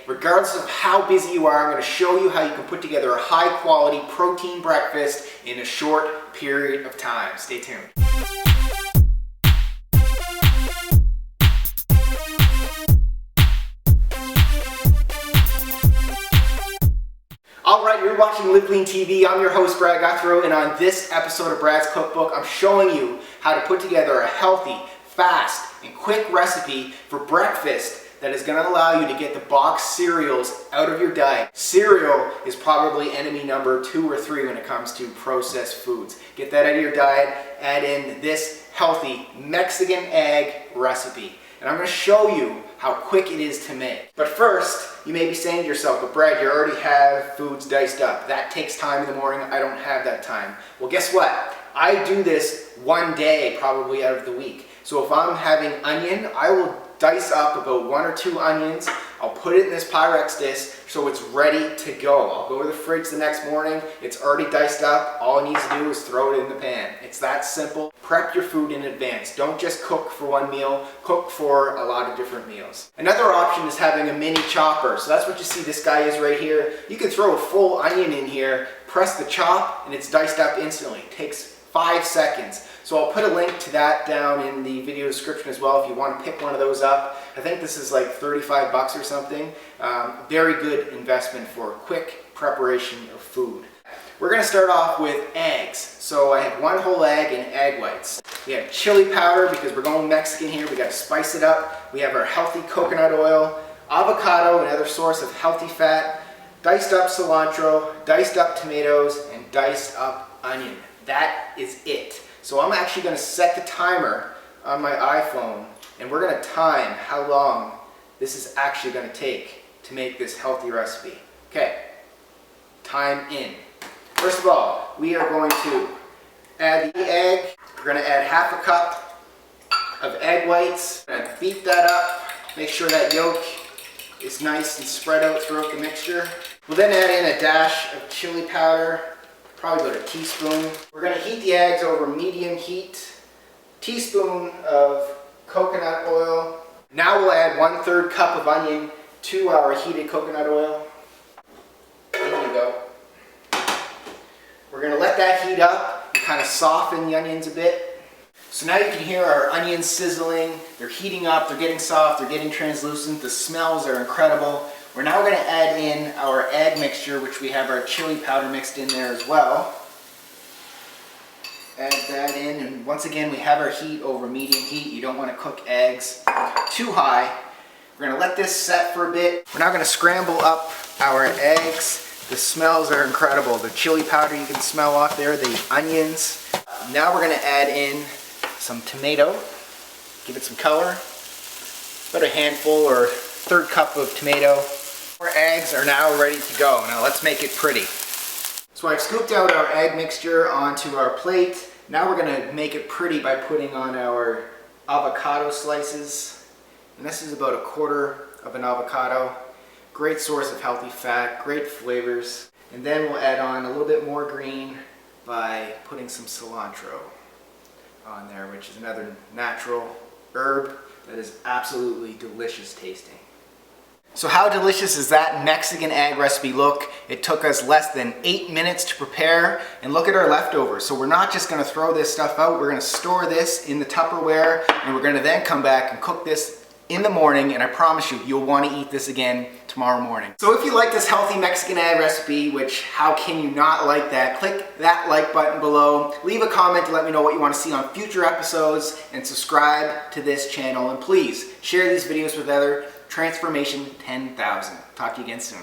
regardless of how busy you are, I'm going to show you how you can put together a high quality protein breakfast in a short period of time. Stay tuned. Alright, you're watching LiveLeanTV. I'm your host, Brad Guthrow, and on this episode of Brad's Cookbook, I'm showing you how to put together a healthy, fast, and quick recipe for breakfast that is going to allow you to get the boxed cereals out of your diet. Cereal is probably enemy number 2 or 3 when it comes to processed foods. Get that out of your diet, add in this healthy Mexican egg recipe. And I'm going to show you how quick it is to make. But first, you may be saying to yourself, but Brad, you already have foods diced up. That takes time in the morning. I don't have that time. Well, guess what? I do this one day probably out of the week. So if I'm having onion, I will dice up about 1 or 2 onions. I'll put it in this Pyrex disc so it's ready to go. I'll go to the fridge the next morning. It's already diced up. All I need to do is throw it in the pan. It's that simple. Prep your food in advance. Don't just cook for one meal. Cook for a lot of different meals. Another option is having a mini chopper. So that's what you see this guy is right here. You can throw a full onion in here, press the chop, and it's diced up instantly. It takes 5 seconds. So I'll put a link to that down in the video description as well if you want to pick one of those up. I think this is like 35 bucks or something. Very good investment for quick preparation of food. We're going to start off with eggs. So I have 1 whole egg and egg whites. We have chili powder because we're going Mexican here. We got to spice it up. We have our healthy coconut oil, avocado, another source of healthy fat, diced up cilantro, diced up tomatoes, and diced up onion. That is it. So I'm actually going to set the timer on my iPhone, and we're going to time how long this is actually going to take to make this healthy recipe. Okay, time in. First of all, we are going to add the egg. We're going to add half a cup of egg whites. We're going to beat that up. Make sure that yolk is nice and spread out throughout the mixture. We'll then add in a dash of chili powder. Probably about a teaspoon. We're going to heat the eggs over medium heat. Teaspoon of coconut oil. Now we'll add 1/3 cup of onion to our heated coconut oil. There you go. We're going to let that heat up and kind of soften the onions a bit. So now you can hear our onions sizzling. They're heating up, they're getting soft, they're getting translucent. The smells are incredible. We're now going to add in our egg mixture, which we have our chili powder mixed in there as well. Add that in, and once again we have our heat over medium heat. You don't want to cook eggs too high. We're going to let this set for a bit. We're now going to scramble up our eggs. The smells are incredible. The chili powder you can smell off there, the onions. Now we're going to add in some tomato. Give it some color. About a handful or 1/3 cup of tomato. Our eggs are now ready to go. Now let's make it pretty. So I've scooped out our egg mixture onto our plate. Now we're going to make it pretty by putting on our avocado slices. And this is about 1/4 of an avocado. Great source of healthy fat, great flavors. And then we'll add on a little bit more green by putting some cilantro on there, which is another natural herb that is absolutely delicious tasting. So how delicious does that Mexican egg recipe look? It took us less than 8 minutes to prepare, and look at our leftovers. So we're not just going to throw this stuff out, we're going to store this in the Tupperware, and we're going to then come back and cook this in the morning, and I promise you, you'll want to eat this again tomorrow morning. So if you like this healthy Mexican egg recipe, which how can you not like that, click that like button below, leave a comment to let me know what you want to see on future episodes, and subscribe to this channel, and please share these videos with other Transformation 10,000. Talk to you again soon.